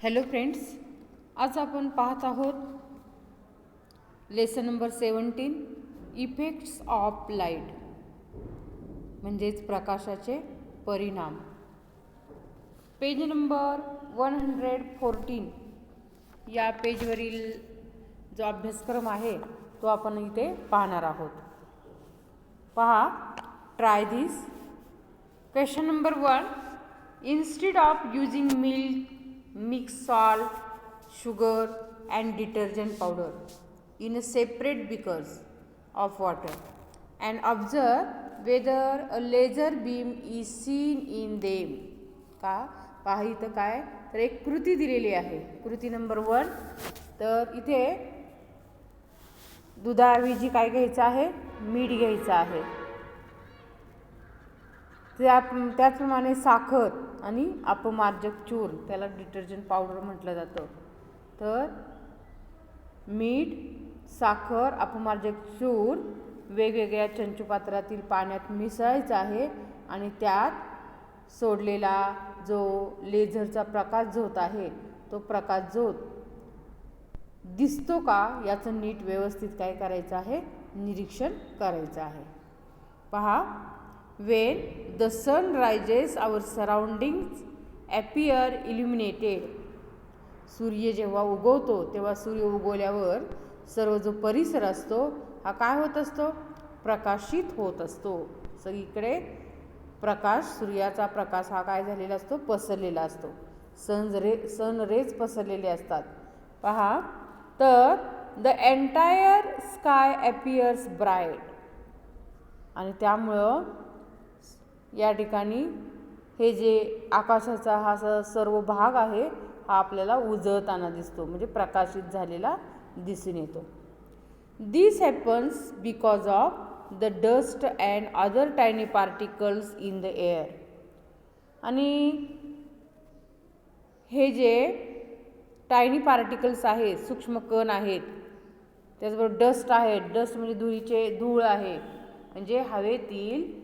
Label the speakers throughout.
Speaker 1: Hello friends, आज आपण पाहत आहोत lesson number 17 effects of light म्हणजेच प्रकाशाचे परिणाम. पेज नंबर 114 या पेजवरील जो अभ्यासक्रम आहे तो आपण इथे पाहणार आहोत. पहा, try this. Question number 1. Instead of using milk, mix salt, sugar and detergent powder in a separate beakers of water and observe whether a laser beam is seen in them. का पहा इथं काय तर एक कृती दिलेली आहे. कृती नंबर 1. तर इथे दुधाऐवजी काय घ्यायचं आहे, मीठ घ्यायचं आहे. त्याचप्रमाणे साखर आणि अपमार्जक चूर्ण, त्याला डिटर्जंट पावडर म्हटलं जातं. तर मीठ, साखर, अपमार्जक चूर्ण वेगवेगळ्या चंचुपात्रातील पाण्यात मिसळायचं आहे आणि त्यात सोडलेला जो लेझरचा प्रकाश झोत आहे तो प्रकाश झोत दिसतो का याचं नीट व्यवस्थित काय करायचं आहे, निरीक्षण करायचं आहे. पहा, when the sun rises our surroundings appear illuminated. सूर्य जेव्हा उगवतो तेव्हा सूर्य उगवल्यावर सर्व जो परिसर असतो हा काय होत असतो, प्रकाशित होत असतो. सगळीकडे प्रकाश, सूर्याचा प्रकाश हा काय झालेला असतो, पसरलेला असतो. सन रेज पसरलेले असतात. पहा, तर the entire sky appears bright. आणि त्यामुळं या ठिकाणी हे जे आकाशाचा हा सर्व भाग आहे हा आपल्याला उजळताना दिसतो, म्हणजे प्रकाशित झालेला दिसून येतो. This happens because of the dust and other tiny particles in the air. आणि हे जे टायनी पार्टिकल्स आहेत, सूक्ष्म कण आहेत, त्याचबरोबर डस्ट आहे. डस्ट म्हणजे धूळ आहे, म्हणजे हवेतील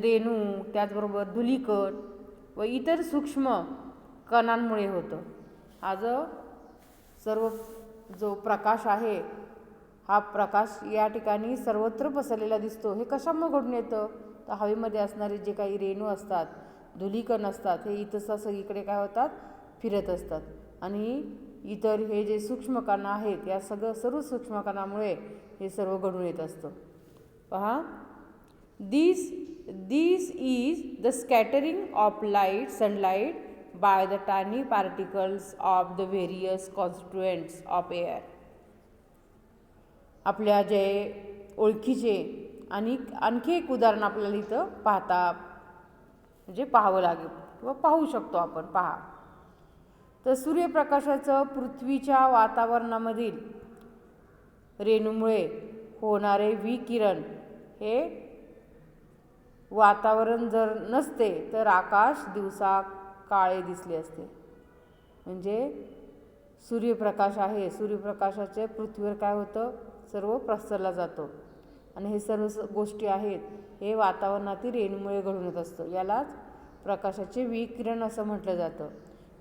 Speaker 1: रेणू, त्याचबरोबर धुलीकण व इतर सूक्ष्म कणांमुळे होतं. हा जो प्रकाश आहे हा प्रकाश या ठिकाणी सर्वत्र पसरलेला दिसतो. हे कशामुळे घडून येतं, तर हवेमध्ये असणारे जे काही रेणू असतात, धुलीकण असतात, हे इथं सगळीकडे काय होतात, फिरत असतात. आणि इतर हे जे सूक्ष्म कण आहेत या सर्व सूक्ष्म कणामुळे हे सर्व घडून येत असतं. पहा, This is the scattering of sunlight by the tiny particles of the various constituents of air. आपल्या जे ओळखीचे आणखी एक उदाहरण आपल्याला इथं पाहावं लागेल किंवा पाहू शकतो आपण. पहा, तर सूर्यप्रकाशाचं पृथ्वीच्या वातावरणामधील रेणूमुळे होणारे विकिरण हे वातावरण जर नसते तर आकाश दिवसा काळे दिसले असते. म्हणजे सूर्यप्रकाश आहे, सूर्यप्रकाशाचे पृथ्वीवर काय होतं, सर्व प्रसरला जातो. आणि हे सर्व गोष्टी आहेत हे वातावरणातील रेणूमुळे घडून येत असतं. यालाच प्रकाशाचे विकिरण असं म्हटलं जातं.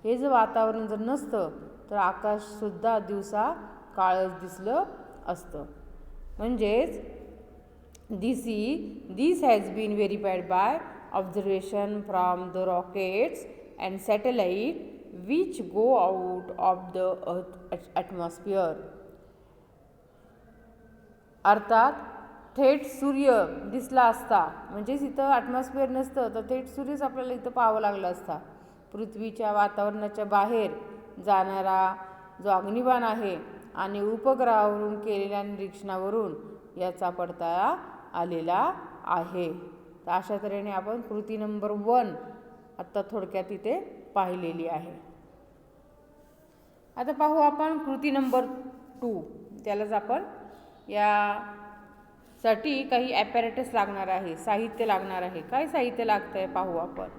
Speaker 1: हे जर वातावरण जर नसतं तर आकाशसुद्धा दिवसा काळच दिसलं असतं. म्हणजेच This has been verified by observation from the rockets and satellite which go out of the Earth's atmosphere. अर्थात थेट सूर्य दिसला असता, म्हणजेच इथं ॲटमॉस्फिअर नसतं तर थेट सूर्यच आपल्याला इथं पाहावं लागला असता. पृथ्वीच्या वातावरणाच्या बाहेर जाणारा जो अग्निबाण आहे आणि उपग्रहावरून केलेल्या निरीक्षणावरून याचा पडताळा आलेला आहे. तर अशा तऱ्हेने आपण कृती नंबर 1 आत्ता थोडक्यात इथे पाहिलेली आहे. आता पाहू आपण कृती नंबर 2. त्यालाच आपण यासाठी काही ॲपॅरेटस लागणार आहे, साहित्य लागणार आहे. काय साहित्य लागतं आहे पाहू आपण.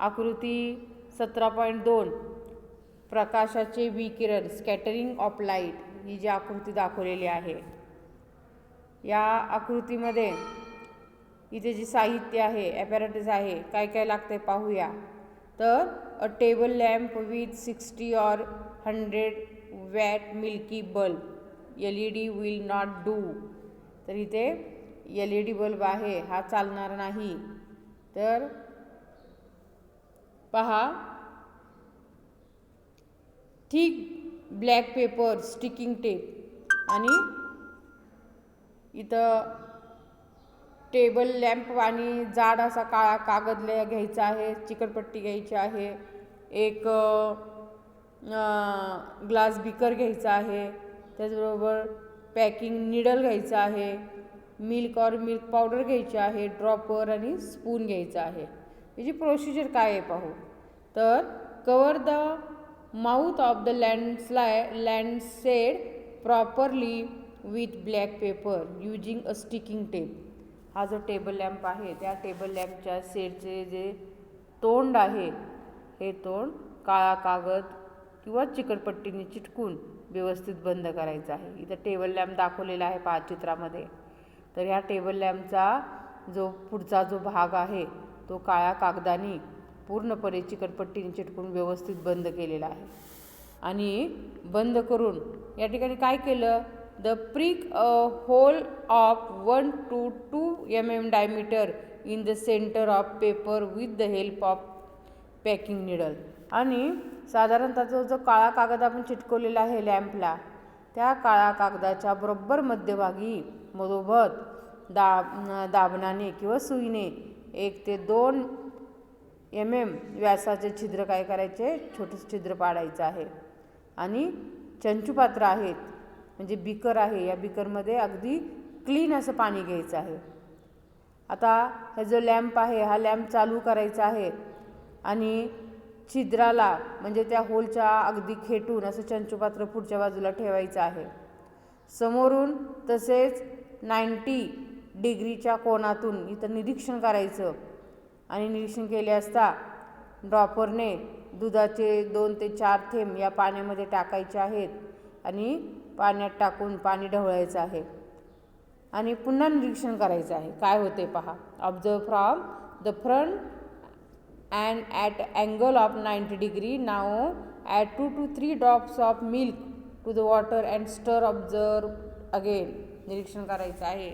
Speaker 1: आकृती 17.2 प्रकाशाचे विकिरण, स्कॅटरिंग ऑफ लाईट, ही जी आकृती दाखवलेली आहे. या आकृतीमध्ये इथे जे साहित्य आहे, ॲपॅरेटस आहे, काय काय लागतं आहे पाहूया. तर अ table lamp with 60 or 100 watt milky bulb LED will not do. तर इथे LED बल्ब आहे हा चालणार नाही. तर पहा, thick black paper sticking tape आणि इथं टेबल लॅम्प आणि जाड असा काळा कागद घ्यायचा आहे, चिकटपट्टी घ्यायची आहे, एक ग्लास बिकर घ्यायचा आहे, त्याचबरोबर पॅकिंग निडल घ्यायचं आहे, मिल्क पावडर घ्यायची आहे, ड्रॉपर आणि स्पून घ्यायचा आहे. याची प्रोसिजर काय आहे पाहू. तर cover the mouth of the Lancet properly with black paper using a sticking tape. हा जो टेबल लॅम्प आहे त्या टेबल लॅम्पच्या सेटचे जे तोंड आहे हे तोंड काळा कागद किंवा चिकटपट्टीने चिटकून व्यवस्थित बंद करायचं आहे. इथं टेबल लॅम्प दाखवलेला आहे पहा चित्रामध्ये. तर ह्या टेबल लॅम्पचा जो पुढचा जो भाग आहे तो काळ्या कागदाने पूर्णपणे चिकटपट्टीने चिटकून व्यवस्थित बंद केलेला आहे. आणि बंद करून या ठिकाणी काय केलं, the prick a whole of 1 to 2 mm diameter in the centre of paper with the help of packing needle. आणि साधारणतः जो काळा कागद आपण चिटकवलेला आहे लॅम्पला त्या काळ्या कागदाच्या बरोबर मध्यभागी मधोमध दाबणाने किंवा सुईने 1 ते 2 mm व्यासाचे छिद्र काय करायचे, छोटेसे छिद्र पाडायचं आहे. आणि चंचुपात्र आहेत म्हणजे बिकर आहे, या बिकरमध्ये अगदी क्लीन असं पाणी घ्यायचं आहे. आता हा जो लॅम्प आहे हा लॅम्प चालू करायचा आहे आणि छिद्राला म्हणजे त्या होलच्या अगदी खेटून असं चंचुपात्र पुढच्या बाजूला ठेवायचं आहे. समोरून तसेच 90 डिग्रीच्या कोनातून इथं निरीक्षण करायचं आणि निरीक्षण केले असता ड्रॉपरने दुधाचे 2 ते 4 थेंब या पाण्यामध्ये टाकायचे आहेत आणि पाण्यात टाकून पाणी ढवळायचं आहे आणि पुन्हा निरीक्षण करायचं आहे काय होते पहा. Observe from the front and at angle of 90 degree. Now add 2 to 3 drops of milk to the water and stir. Observe again. निरीक्षण करायचं आहे.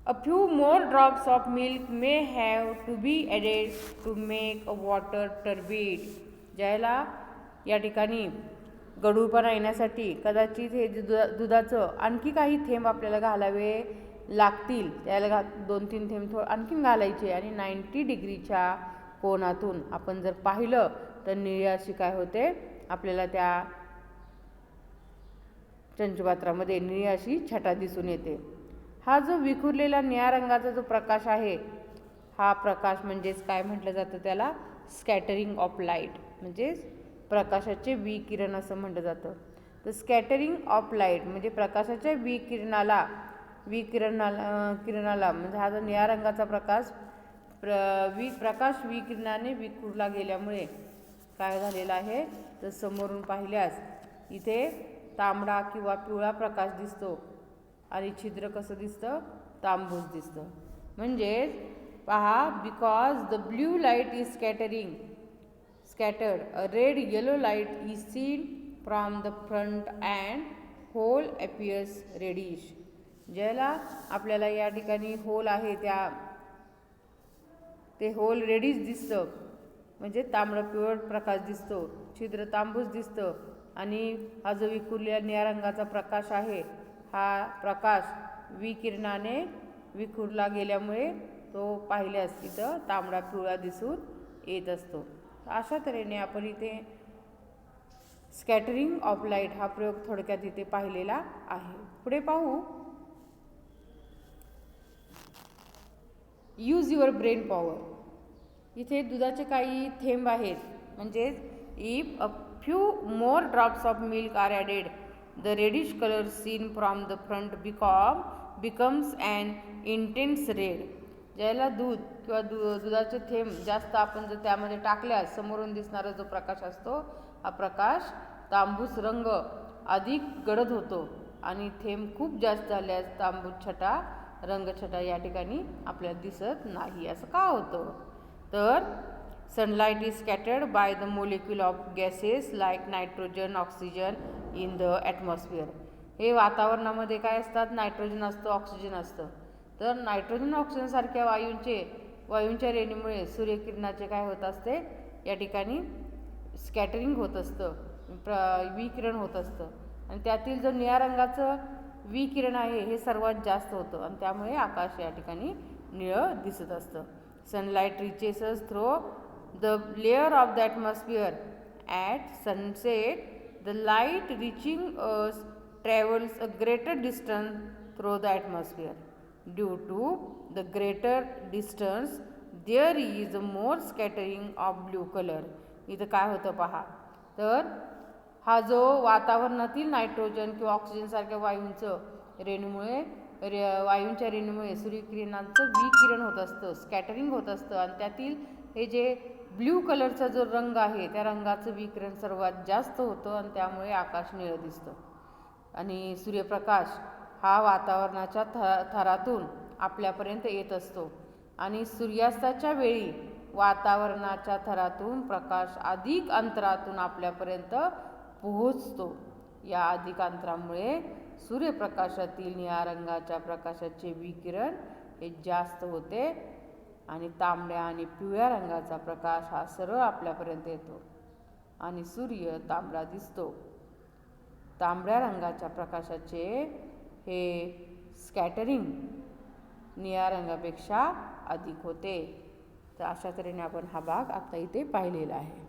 Speaker 1: A few more drops of milk may have to be added to make a water turbid. ज्याला या ठिकाणी गढूळपणा येण्यासाठी कदाचित हे दुधाचं आणखी काही थेंब आपल्याला घालावे लागतील. त्याला 2-3 थेंब आणखीन घालायचे आणि 90 डिग्रीच्या कोनातून आपण जर पाहिलं तर निळी अशी काय होते आपल्याला त्या चंचुपात्रामध्ये निळी अशी छटा दिसून येते. हा जो विखुरलेला निळ्या रंगाचा जो प्रकाश आहे हा प्रकाश म्हणजेच काय म्हटलं जातं त्याला स्कॅटरिंग ऑफ लाईट म्हणजेच प्रकाशाचे विकिरण असं म्हटलं जातं. तर स्कॅटरिंग ऑफ लाईट म्हणजे प्रकाशाच्या विकिरणाला म्हणजे हा जो निळ्या रंगाचा प्रकाश प्रकाश विकिरणाने विखुरला गेल्यामुळे काय झालेला आहे तर समोरून पाहिल्यास इथे तांबडा किंवा पिवळा प्रकाश दिसतो आणि छिद्र कसं दिसतं तांबूस दिसतं. म्हणजे पहा because the blue light is scattered a red yellow light is seen from the front and whole appears reddish. ज्याला आपल्याला या ठिकाणी होल आहे ते होल रेडिश दिसतं म्हणजे तांबडा पिवळा प्रकाश दिसतो, छिद्र तांबूस दिसतं आणि हा जो विखुरलेला निळ्या रंगाचा प्रकाश आहे हा प्रकाश विकिरणाने विखुरला गेल्यामुळे तो पाहिल्यास इथं तांबडा पिवळा दिसून येत असतो. अशा तऱ्हेने आपण इथे स्कॅटरिंग ऑफ लाईट हा प्रयोग थोडक्यात इथे पाहिलेला आहे. पुढे पाहू यूज युअर ब्रेन पॉवर. इथे दुधाचे काही थेंब आहेत म्हणजेच if a few more drops of milk are added the reddish colour seen from the front becomes and intense red. ज्याला दूध किंवा दुधाचे थेंब जास्त आपण जर त्यामध्ये टाकल्यास समोरून दिसणारा जो प्रकाश असतो हा प्रकाश तांबूस रंग अधिक गडद होतो आणि थेंब खूप जास्त झाल्यास तांबूस रंगछटा या ठिकाणी आपल्याला दिसत नाही. असं का होतं तर sunlight is scattered by the molecule of gases like nitrogen oxygen in the atmosphere. हे वातावरणामध्ये काय असतात, नायट्रोजन असतं, ऑक्सिजन असतं. तर नायट्रोजन ऑक्सिजनसारख्या वायूंच्या रेणूमुळे सूर्यकिरणाचे काय होत असते, या ठिकाणी स्कॅटरिंग होत असतं, विकिरण होत असतं. आणि त्यातील जो निळ्या रंगाचं विकिरण आहे हे सर्वात जास्त होतं आणि त्यामुळे आकाश या ठिकाणी निळं दिसत असतं. Sunlight reaches us through the layer of the atmosphere at sunset. The light reaching us travels a greater distance through the atmosphere. Due to the greater distance, there is more scattering of blue color. इथं काय होतं पहा, तर हा जो वातावरणातील nitrogen किंवा ऑक्सिजनसारख्या वायूंच्या रेणूमुळे सूर्यकिरणांचं विकिरण होत असतं, स्कॅटरिंग होत असतं आणि त्यातील हे जे ब्ल्यू कलरचा जो रंग आहे त्या रंगाचं विकिरण सर्वात जास्त होतं आणि त्यामुळे आकाश निळं दिसतं. आणि सूर्यप्रकाश हा वातावरणाच्या थरातून आपल्यापर्यंत येत असतो आणि सूर्यास्ताच्या वेळी वातावरणाच्या थरातून प्रकाश अधिक अंतरातून आपल्यापर्यंत पोहोचतो. या अधिक अंतरामुळे सूर्यप्रकाशातील निळ्या रंगाच्या प्रकाशाचे विकिरण हे जास्त होते आणि तांबड्या आणि पिवळ्या रंगाचा प्रकाश हा सरळ आपल्यापर्यंत येतो आणि सूर्य तांबडा दिसतो. तांबड्या रंगाच्या प्रकाशाचे हे स्कॅटरिंग निळ्या रंगापेक्षा अधिक होते. तर अशा तऱ्हेने आपण हा भाग आता इथे पाहिलेला आहे.